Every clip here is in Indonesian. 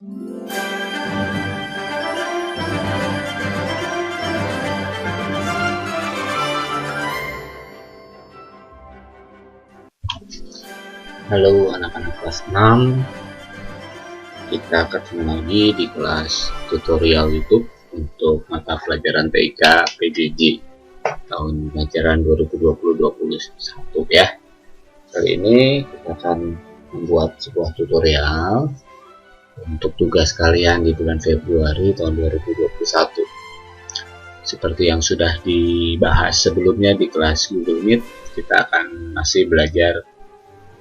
Halo anak-anak kelas 6, kita ketemu lagi di kelas tutorial YouTube untuk mata pelajaran TIK PJJ tahun pelajaran 2020-2021 ya. Kali ini kita akan membuat sebuah tutorial untuk tugas kalian di bulan Februari tahun 2021. Seperti yang sudah dibahas sebelumnya di kelas Google Meet, kita akan masih belajar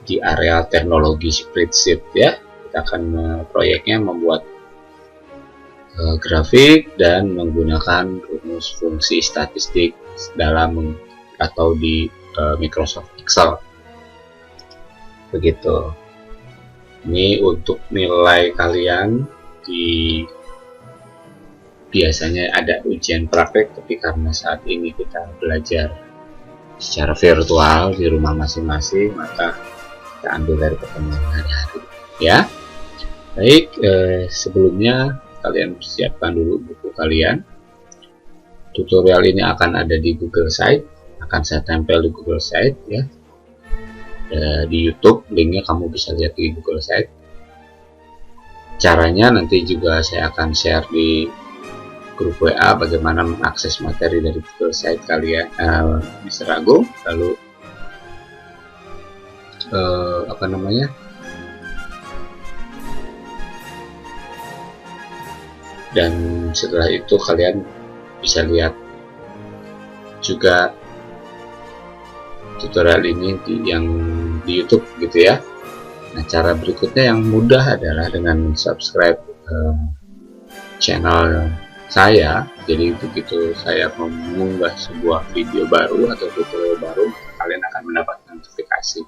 di area teknologi spreadsheet ya. Kita akan proyeknya membuat grafik dan menggunakan rumus fungsi statistik dalam atau di Microsoft Excel. Begitu. Ini untuk nilai kalian biasanya ada ujian praktek, tapi karena saat ini kita belajar secara virtual di rumah masing-masing, maka kita ambil dari pertemuan hari-hari ya. Baik, sebelumnya kalian siapkan dulu buku kalian. Tutorial ini akan ada di Google Site, akan saya tempel di Google Site ya. Di YouTube, linknya kamu bisa lihat di Google Site. Caranya nanti juga saya akan share di grup WA bagaimana mengakses materi dari Google Site kalian, Mr. Agung. Lalu dan setelah itu kalian bisa lihat juga tutorial ini yang di YouTube gitu ya. Nah, cara berikutnya yang mudah adalah dengan subscribe channel saya. Jadi begitu saya mengunggah sebuah video baru atau tutorial baru, maka kalian akan mendapatkan notifikasi.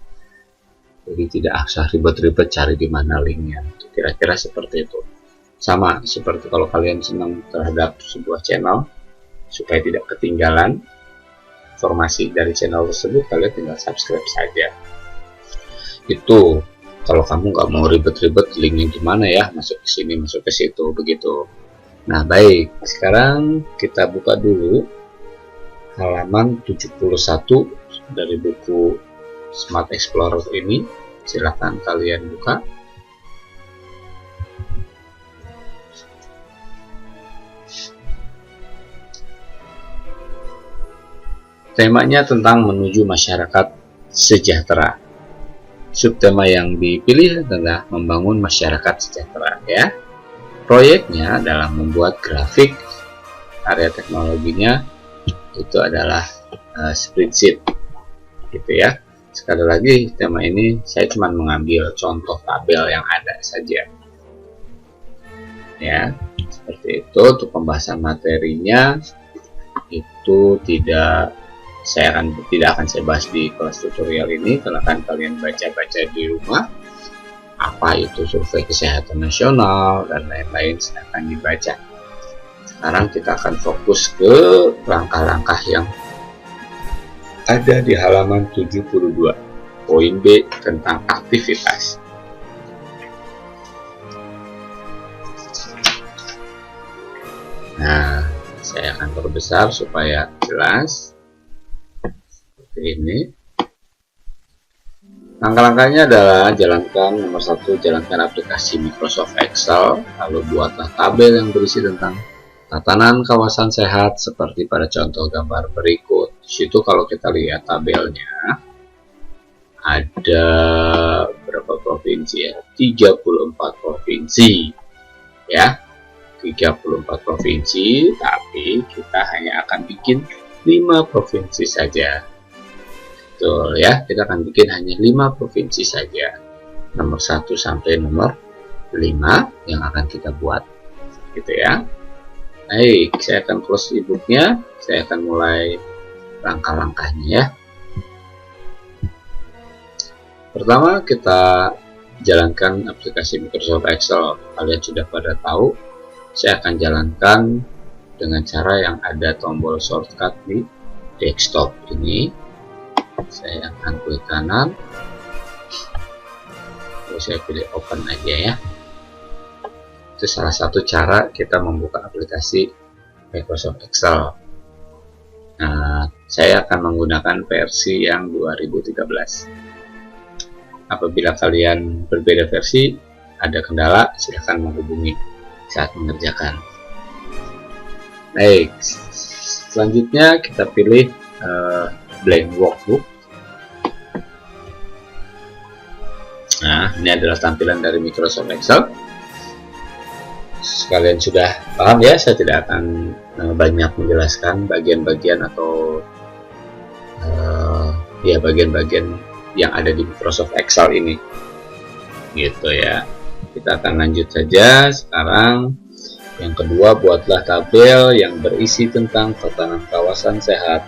Jadi tidak usah ribet-ribet cari di mana linknya. Kira-kira seperti itu. Sama seperti kalau kalian senang terhadap sebuah channel, supaya tidak ketinggalan informasi dari channel tersebut, kalian tinggal subscribe saja. Itu kalau kamu nggak mau ribet-ribet linknya gimana ya, masuk ke sini, masuk ke situ, begitu. Nah baik, sekarang kita buka dulu halaman 71 dari buku Smart Explorer ini. Silahkan kalian buka. Temanya tentang menuju masyarakat sejahtera. Subtema yang dipilih adalah membangun masyarakat sejahtera ya. Proyeknya adalah membuat grafik. Area teknologinya itu adalah spreadsheet gitu ya. Sekali lagi, tema ini saya cuma mengambil contoh tabel yang ada saja ya. Seperti itu. Untuk pembahasan materinya itu tidak akan saya bahas di kelas tutorial ini. Silakan kalian baca-baca di rumah, apa itu survei kesehatan nasional dan lain-lain, silahkan dibaca. Sekarang kita akan fokus ke langkah-langkah yang ada di halaman 72. Poin B tentang aktivitas. Nah, saya akan perbesar supaya jelas. Seperti ini. Langkah-langkahnya adalah jalankan nomor 1, jalankan aplikasi Microsoft Excel, lalu buatlah tabel yang berisi tentang tatanan kawasan sehat seperti pada contoh gambar berikut. Di situ kalau kita lihat tabelnya ada berapa provinsi ya? 34 provinsi ya. 34 provinsi, tapi kita hanya akan bikin 5 provinsi saja. Betul ya, kita akan bikin hanya 5 provinsi saja. Nomor 1 sampai nomor 5 yang akan kita buat. Gitu ya. Baik, saya akan close e-booknya. Saya akan mulai langkah-langkahnya ya. Pertama, kita jalankan aplikasi Microsoft Excel. Kalian sudah pada tahu. Saya akan jalankan dengan cara yang ada tombol shortcut di desktop ini. Saya akan klik kanan. Lalu saya pilih open aja ya. Itu salah satu cara kita membuka aplikasi Microsoft Excel. Nah, saya akan menggunakan versi yang 2013. Apabila kalian berbeda versi, ada kendala, silahkan menghubungi saat mengerjakan. Baik, selanjutnya kita pilih blank workbook. Nah, ini adalah tampilan dari Microsoft Excel. Sekalian sudah paham ya, saya tidak akan banyak menjelaskan bagian-bagian atau ya bagian-bagian yang ada di Microsoft Excel ini, gitu ya. Kita akan lanjut saja. Sekarang yang kedua, buatlah tabel yang berisi tentang tatanan kawasan sehat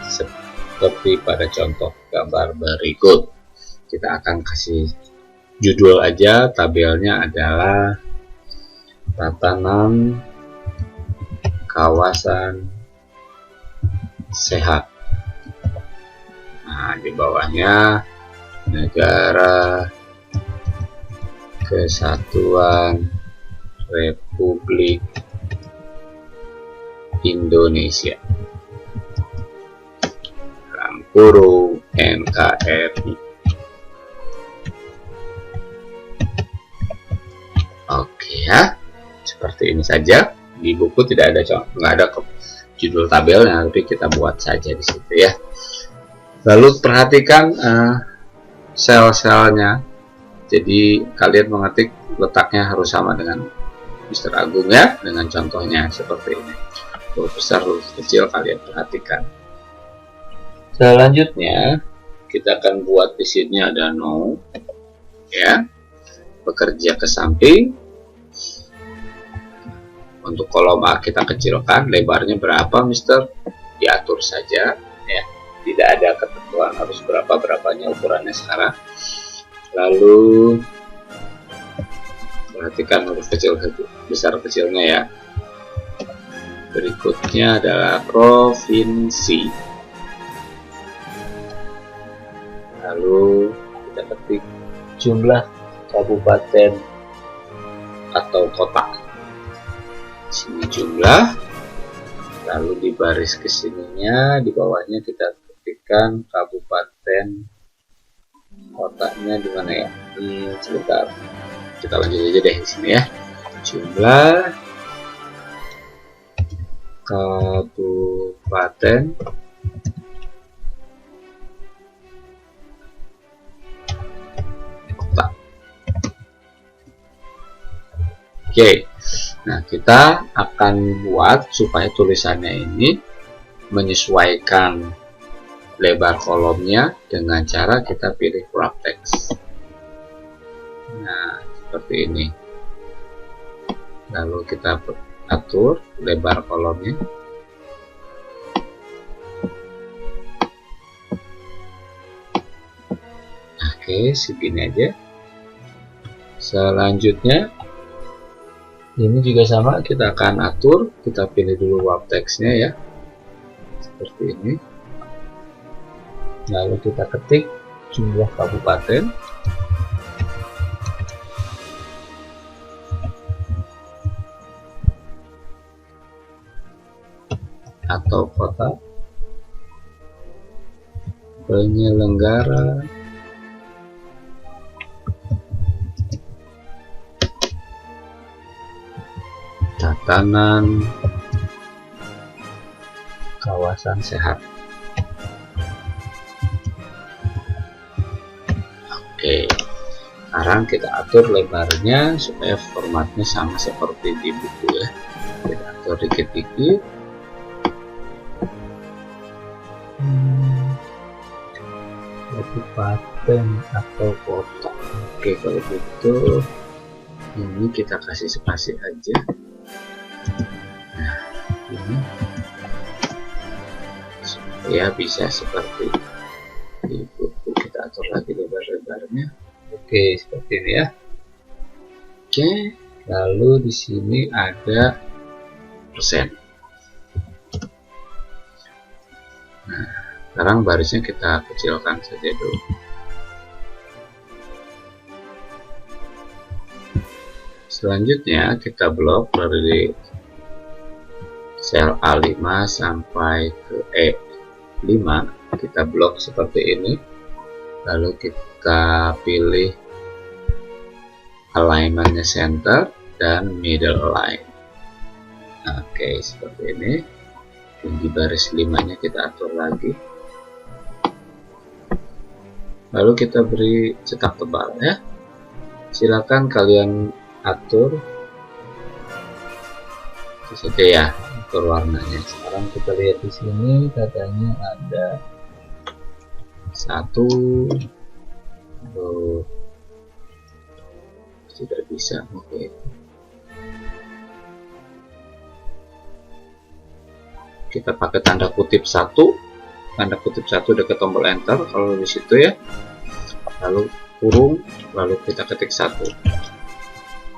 seperti pada contoh gambar berikut. Kita akan kasih judul aja, tabelnya adalah tatanan kawasan sehat. Nah, di bawahnya Negara Kesatuan Republik Indonesia, dalam kurung NKRI. Oke ya, seperti ini saja. Di buku tidak ada nggak ada judul tabelnya, tapi kita buat saja di situ ya. Lalu perhatikan sel-selnya. Jadi kalian mengetik letaknya harus sama dengan Mr. Agung ya, dengan contohnya seperti ini. Huruf besar, huruf kecil kalian perhatikan. Selanjutnya kita akan buat di sini ada no ya. Bekerja ke samping. Untuk kolom A kita kecilkan, lebarnya berapa Mister? Diatur saja ya. Tidak ada ketentuan harus berapanya ukurannya sekarang. Lalu perhatikan huruf kecil besar kecilnya ya. Berikutnya adalah provinsi. Lalu kita ketik jumlah kabupaten atau kota. Sini jumlah, lalu di baris kesininya di bawahnya kita ketikkan kabupaten, kotanya di mana ya? Sebentar, kita lanjut aja deh di sini ya. Jumlah kabupaten kota. Oke. Nah, kita akan buat supaya tulisannya ini menyesuaikan lebar kolomnya dengan cara kita pilih wrap text. Nah, seperti ini. Lalu kita atur lebar kolomnya. Oke, segini aja. Selanjutnya ini juga sama, kita akan atur, kita pilih dulu wrap text-nya ya, seperti ini. Lalu kita ketik jumlah kabupaten, atau kota, penyelenggara tatanan kawasan sehat. Oke, sekarang kita atur lebarnya supaya formatnya sama seperti di buku ya. Kita atur dikit-dikit. Kabupaten atau kota. Oke, kalau gitu ini kita kasih spasi aja. Nah, ini supaya bisa seperti di buku, kita atur lagi lebar-lebarnya. Oke, seperti ini ya. Oke, lalu di sini ada persen. Nah, sekarang barisnya kita kecilkan saja dulu. Selanjutnya kita blok dari sel A5 sampai ke E5, kita blok seperti ini, lalu kita pilih alignmentnya center dan middle align. Oke, seperti ini. Tinggi baris 5 nya kita atur lagi, lalu kita beri cetak tebal ya. Silakan kalian atur saja ya, atur warnanya. Sekarang kita lihat di sini katanya ada 1, tidak bisa. Oke, kita pakai tanda kutip 1 dekat tombol enter kalau di situ ya, lalu kurung, lalu kita ketik 1.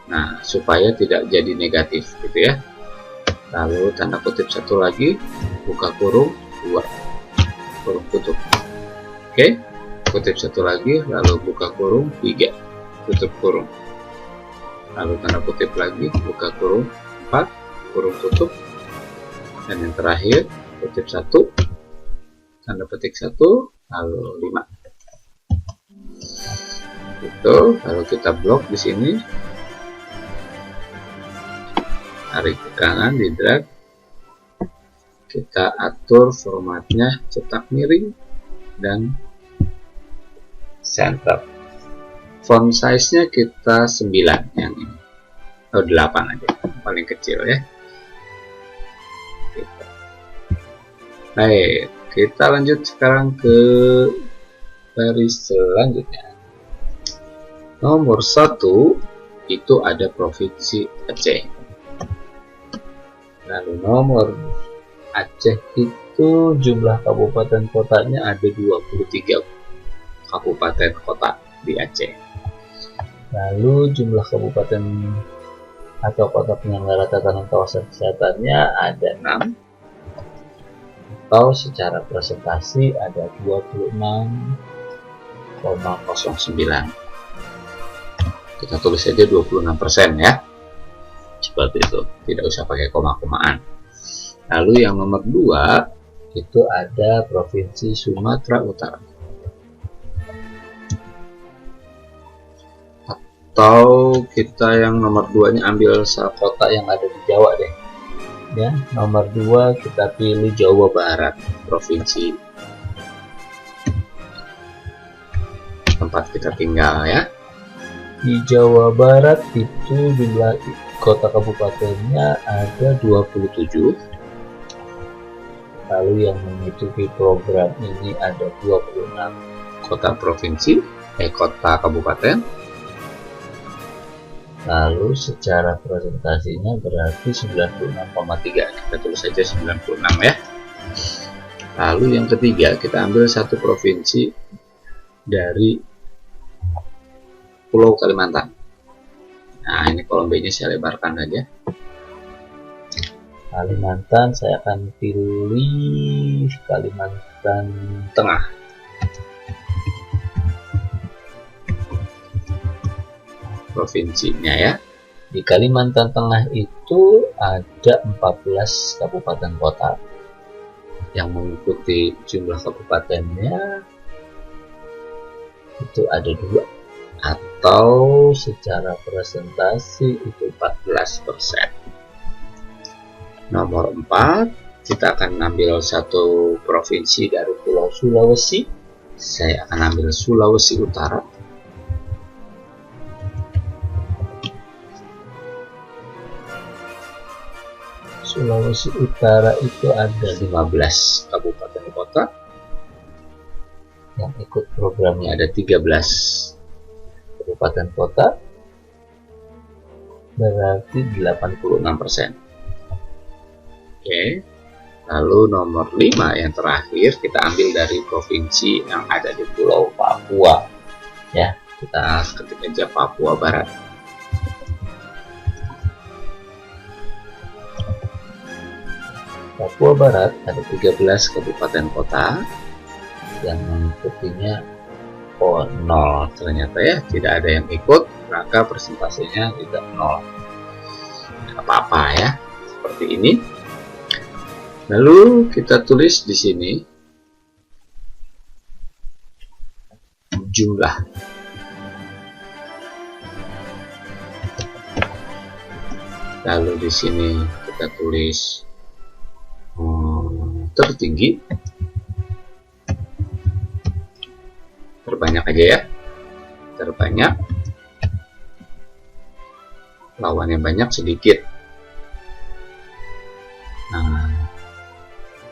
Nah, supaya tidak jadi negatif gitu ya. Lalu tanda kutip 1 lagi, buka kurung, 2, kurung tutup. Oke, kutip 1 lagi, lalu buka kurung, 3, tutup kurung. Lalu tanda kutip lagi, buka kurung, 4, kurung tutup. Dan yang terakhir, kutip 1, tanda petik 1, lalu 5. Itu, lalu kita blok di sini, tarik ke kanan, di drag, kita atur formatnya cetak miring dan center. Font size nya kita 9 yang ini, 8 aja, paling kecil ya. Baik, kita lanjut sekarang ke baris selanjutnya. Nomor 1 itu ada Provinsi Aceh. Lalu nomor Aceh itu jumlah kabupaten kotanya ada 23 kabupaten kota di Aceh. Lalu jumlah kabupaten atau kota penyelenggara tatanan kawasan kesehatannya ada 6, atau secara presentasi ada 26,09. Kita tulis saja 26% ya, seperti itu, tidak usah pakai koma-komaan. Lalu yang nomor 2 itu ada Provinsi Sumatera Utara, atau kita yang nomor 2 nya ambil kota yang ada di Jawa deh ya. Nomor 2 kita pilih Jawa Barat, provinsi tempat kita tinggal ya. Di Jawa Barat itu jumlah kota kabupatennya ada 27. Lalu yang mengikuti program ini ada 26 kota provinsi, kota kabupaten. Lalu secara presentasinya berarti 96,3. Kita tulis saja 96 ya. Lalu yang ketiga kita ambil satu provinsi dari Pulau Kalimantan. Nah, ini kolom B-nya saya lebarkan saja. Kalimantan, saya akan pilih Kalimantan Tengah. Provinsinya ya. Di Kalimantan Tengah itu ada 14 kabupaten kota. Yang mengikuti jumlah kabupatennya itu ada 2, atau secara presentasi itu 14%. Nomor 4 kita akan ambil satu provinsi dari Pulau Sulawesi. Saya akan ambil Sulawesi Utara. Sulawesi Utara itu ada 15 kabupaten kota. Yang ikut programnya ada 13 kabupaten kota, berarti 86%. Oke. Lalu nomor 5 yang terakhir kita ambil dari provinsi yang ada di Pulau Papua. Ya, kita ketik aja Papua Barat. Papua Barat ada 13 kabupaten kota, yang mengikutinya 0 ternyata ya, tidak ada yang ikut. maka persentasenya tidak 0. Apa-apa ya, seperti ini. Lalu kita tulis di sini jumlah. Lalu di sini kita tulis tertinggi, terbanyak aja ya, terbanyak, lawannya banyak sedikit. Nah,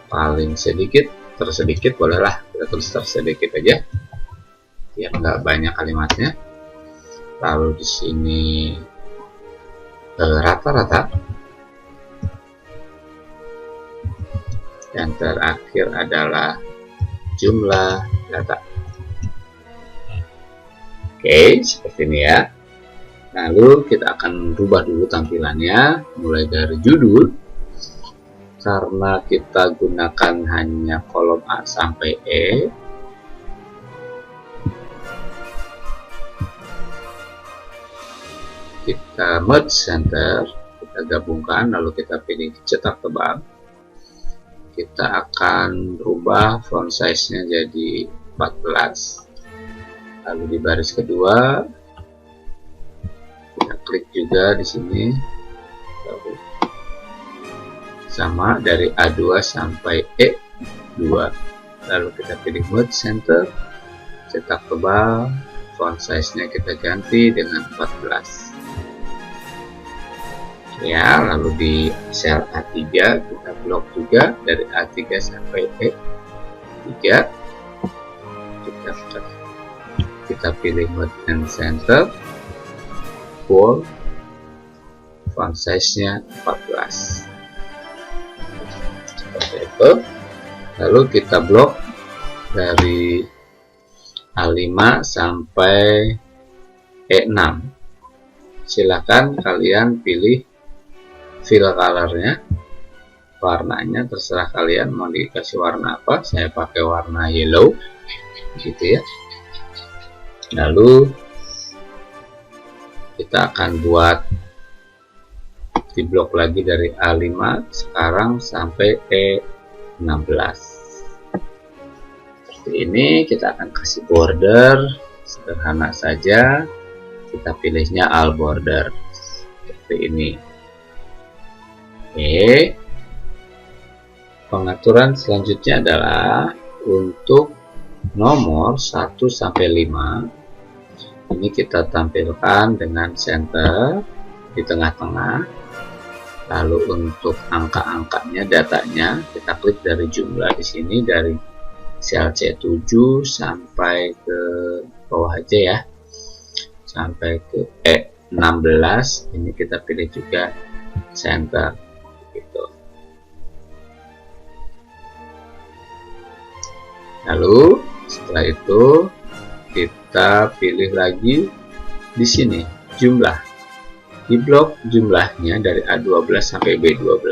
paling sedikit, tersedikit bolehlah, kita tulis tersedikit aja ya, nggak banyak kalimatnya. Lalu di sini rata-rata, dan terakhir adalah jumlah data. Oke, seperti ini ya. Lalu kita akan rubah dulu tampilannya, mulai dari judul. Karena kita gunakan hanya kolom A sampai E, kita merge center, kita gabungkan, lalu kita pilih cetak tebal. Kita akan rubah font size-nya jadi 14. Lalu di baris kedua kita klik juga di sini, lalu sama dari A2 sampai E2. Lalu kita pilih merge center, cetak tebal, font size-nya kita ganti dengan 14. Ya, lalu di sel A3 kita blok juga dari A3 sampai E3. Kita pilih merge and center, bold, font size-nya 14. Seperti itu. Lalu kita blok dari A5 sampai E6. Silakan kalian pilih fill color-nya, warnanya terserah kalian mau dikasih warna apa. Saya pakai warna yellow gitu ya. Lalu kita akan buat di blok lagi dari A5 sekarang sampai E16. Seperti ini. Kita akan kasih border sederhana saja, kita pilihnya all border seperti ini. Oke, pengaturan selanjutnya adalah untuk nomor 1 sampai 5. Ini kita tampilkan dengan center di tengah-tengah. Lalu untuk angka-angkanya, datanya, kita klik dari jumlah di sini, dari sel C7 sampai ke bawah aja ya, sampai ke E16. Ini kita pilih juga center. Lalu setelah itu kita pilih lagi di sini jumlah. Di blok jumlahnya dari A12 sampai B12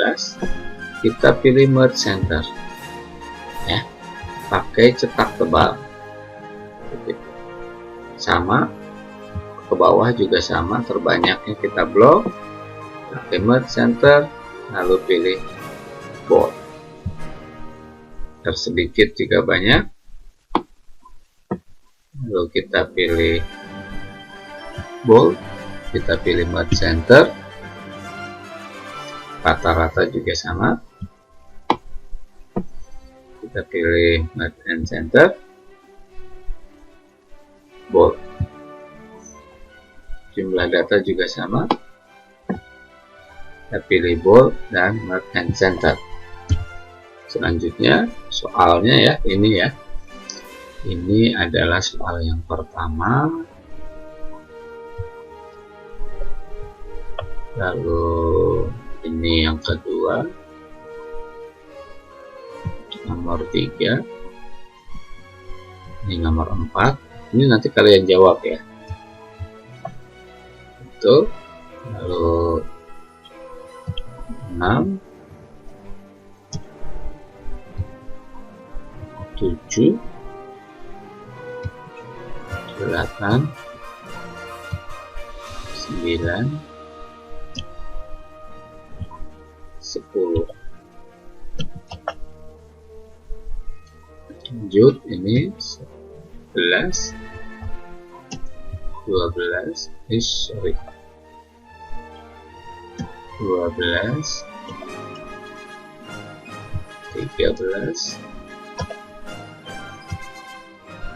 kita pilih merge center ya, pakai cetak tebal. Sama ke bawah juga sama, terbanyaknya kita blok, pakai merge center, lalu pilih bold. Tersedikit jika banyak, lalu kita pilih bold, kita pilih merge center, rata-rata juga sama, kita pilih merge and center, bold, jumlah data juga sama, kita pilih bold dan merge and center. Selanjutnya soalnya ya, ini ya, ini adalah soal yang pertama. Lalu ini yang kedua, nomor 3, ini nomor 4. Ini nanti kalian jawab ya. Itu lalu 6, 7, 8, 9, 10. Lanjut, ini 11, 12, 12, 13,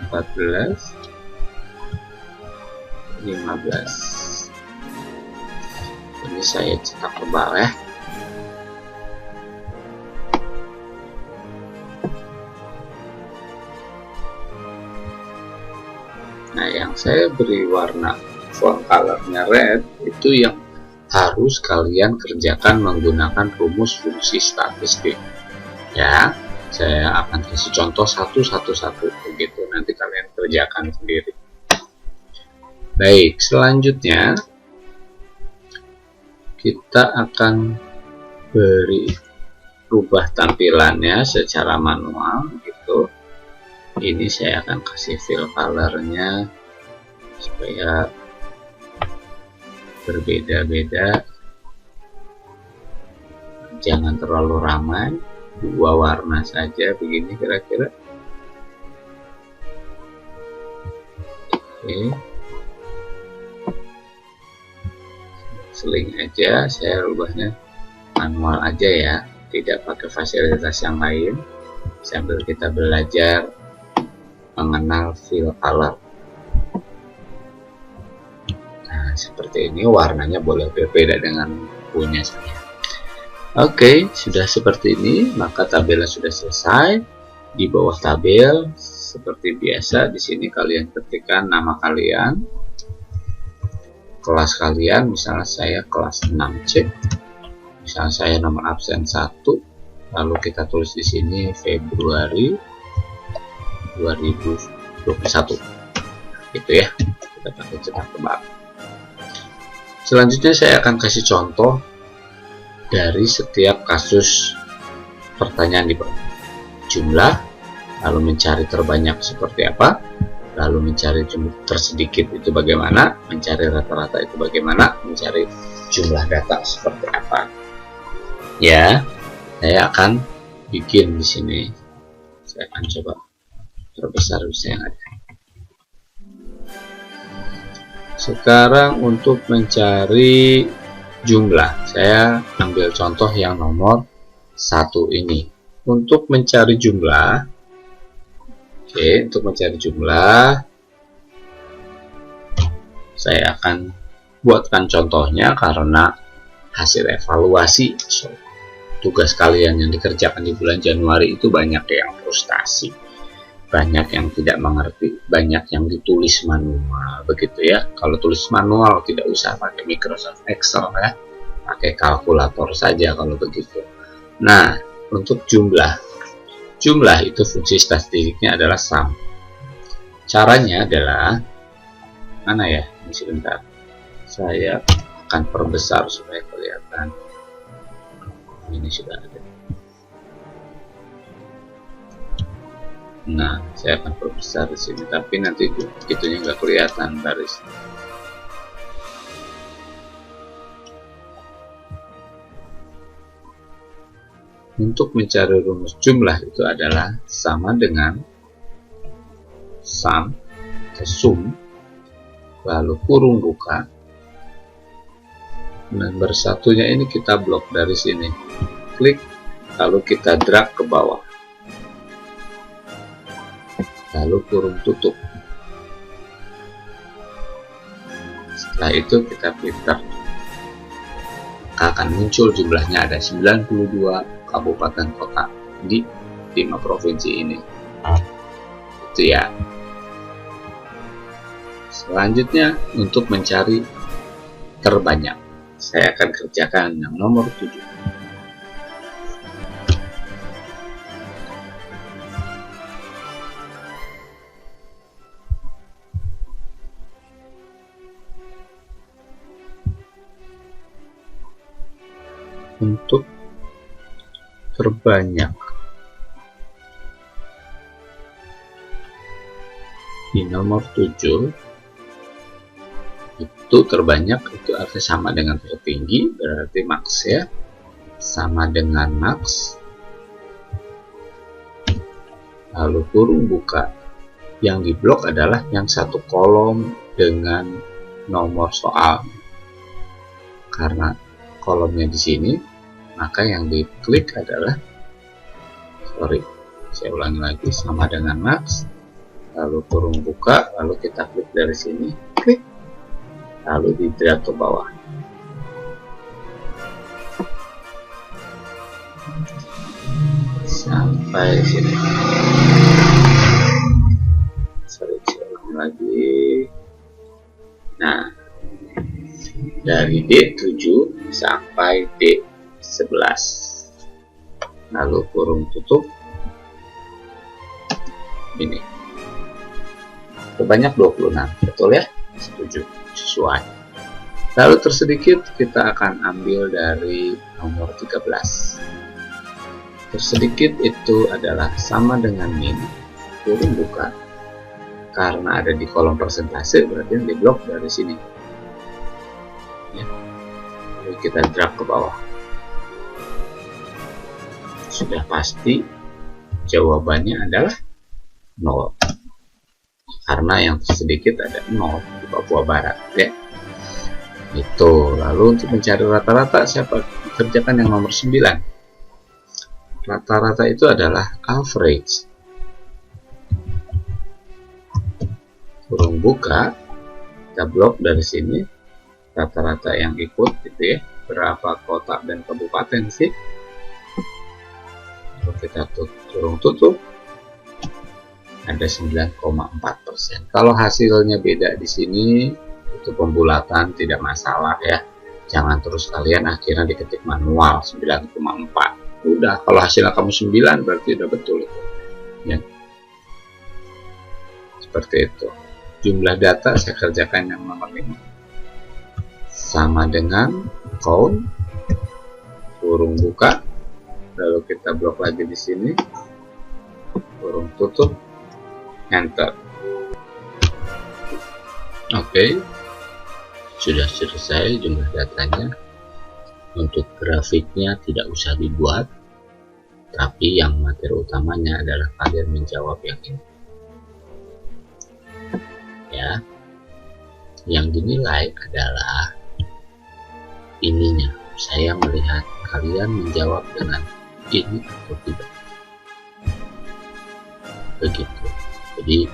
14, 15. Ini saya cetak tebal ya. Nah, yang saya beri warna font colornya red itu yang harus kalian kerjakan menggunakan rumus fungsi statistik ya. Saya akan kasih contoh satu begitu, nanti kalian kerjakan sendiri. Baik, selanjutnya kita akan beri rubah tampilannya secara manual gitu. Ini saya akan kasih fill colornya supaya berbeda-beda, jangan terlalu ramai, 2 warna saja begini kira-kira. Oke, seling aja, saya rubahnya manual aja ya, tidak pakai fasilitas yang lain sambil kita belajar mengenal fill color. Nah, seperti ini, warnanya boleh berbeda dengan punya saya. Oke, sudah seperti ini, maka tabelnya sudah selesai. Di bawah tabel seperti biasa, di sini kalian ketikkan nama kalian, kelas kalian, misalnya saya kelas 6C, misalnya saya nomor absen 1, lalu kita tulis di sini Februari 2021 gitu ya, kita pakai cetak tebal. Selanjutnya saya akan kasih contoh dari setiap kasus pertanyaan di bawah. Jumlah, lalu mencari terbanyak seperti apa, lalu mencari jumlah tersedikit itu bagaimana, mencari rata-rata itu bagaimana, mencari jumlah data seperti apa. Ya, saya akan bikin di sini. Saya akan coba terbesar bisa yang ada. Sekarang untuk mencari jumlah, saya ambil contoh yang nomor 1 ini. Untuk mencari jumlah, untuk mencari jumlah, saya akan buatkan contohnya karena hasil evaluasi tugas kalian yang dikerjakan di bulan Januari itu banyak yang frustasi, banyak yang tidak mengerti, banyak yang ditulis manual begitu ya. Kalau tulis manual tidak usah pakai Microsoft Excel ya, pakai kalkulator saja kalau begitu. Nah, untuk jumlah itu fungsi statistiknya adalah sum. Caranya adalah mana ya? Ini sebentar, saya akan perbesar supaya kelihatan. Ini sudah ada. Nah, saya akan perbesar di sini, tapi nanti itunya nggak kelihatan baris. Untuk mencari rumus jumlah itu adalah sama dengan sum atau sum, lalu kurung buka, nomor satunya ini kita blok dari sini, klik, lalu kita drag ke bawah, lalu kurung tutup. Setelah itu kita filter, maka akan muncul jumlahnya ada 92 kabupaten kota di 5 provinsi ini. Itu ya. Selanjutnya untuk mencari terbanyak, saya akan kerjakan yang nomor 7. Untuk terbanyak di nomor 7 Itu terbanyak itu artinya sama dengan tertinggi, berarti max ya, sama dengan max. Lalu kurung buka, yang diblok adalah yang satu kolom dengan nomor soal. Karena kolomnya di sini, maka yang diklik adalah, saya ulangi lagi, sama dengan max, lalu kurung buka, lalu kita klik dari sini, klik, lalu di drag ke bawah. Sampai sini. Saya ulangi lagi. Nah, dari D7 sampai D11, lalu kurung tutup ini. Sebanyak 26, betul ya? Setuju, sesuai. Lalu tersedikit kita akan ambil dari nomor 13. Tersedikit itu adalah sama dengan min, kurung buka, karena ada di kolom persentase berarti yang diblok dari sini ya. Lalu kita drag ke bawah. Sudah pasti jawabannya adalah 0, karena yang tersedikit ada 0 di Papua Barat ya. Itu. Lalu untuk mencari rata-rata saya kerjakan yang nomor 9. Rata-rata itu adalah average. Kurung buka, kita blok dari sini rata-rata yang ikut gitu ya, berapa kota dan kabupaten sih. Lalu kita kurung tutup, ada 9,4%. Kalau hasilnya beda di sini, itu pembulatan tidak masalah ya. Jangan terus kalian akhirnya diketik manual 9,4. Udah, kalau hasilnya kamu 9 berarti udah betul itu ya. Seperti itu. Jumlah data saya kerjakan yang nomor 5 sama dengan count, kurung buka, lalu kita blok lagi di sini, kurung tutup, enter. Oke, sudah selesai jumlah datanya. Untuk grafiknya tidak usah dibuat, tapi yang materi utamanya adalah kalian menjawab yang ini ya. Yang dinilai adalah ininya, saya melihat kalian menjawab dengan ini atau tidak, begitu. Jadi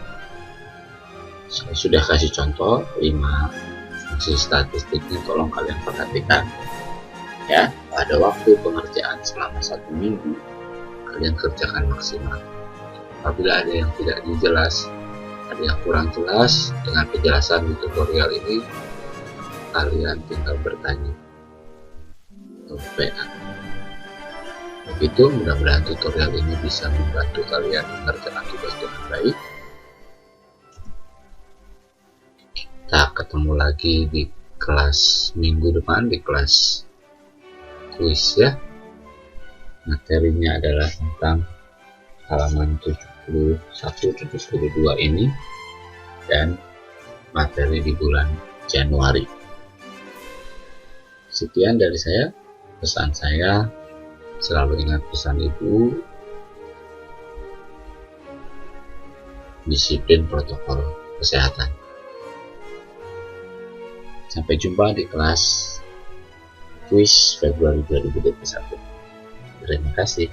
saya sudah kasih contoh 5 fungsi statistiknya, tolong kalian perhatikan ya. Pada waktu pengerjaan selama 1 minggu kalian kerjakan maksimal. Apabila ada yang tidak jelas, ada yang kurang jelas dengan penjelasan di tutorial ini, kalian tinggal bertanya atau WA. Begitu, mudah-mudahan tutorial ini bisa membantu kalian mengerjakan tugas dengan baik. Kita ketemu lagi di kelas minggu depan, di kelas kuis ya. Materinya adalah tentang halaman 71-72 ini dan materi di bulan Januari. Sekian dari saya. Pesan saya, selalu ingat pesan ibu, disiplin protokol kesehatan. Sampai jumpa di kelas kuis Februari 2021. Terima kasih.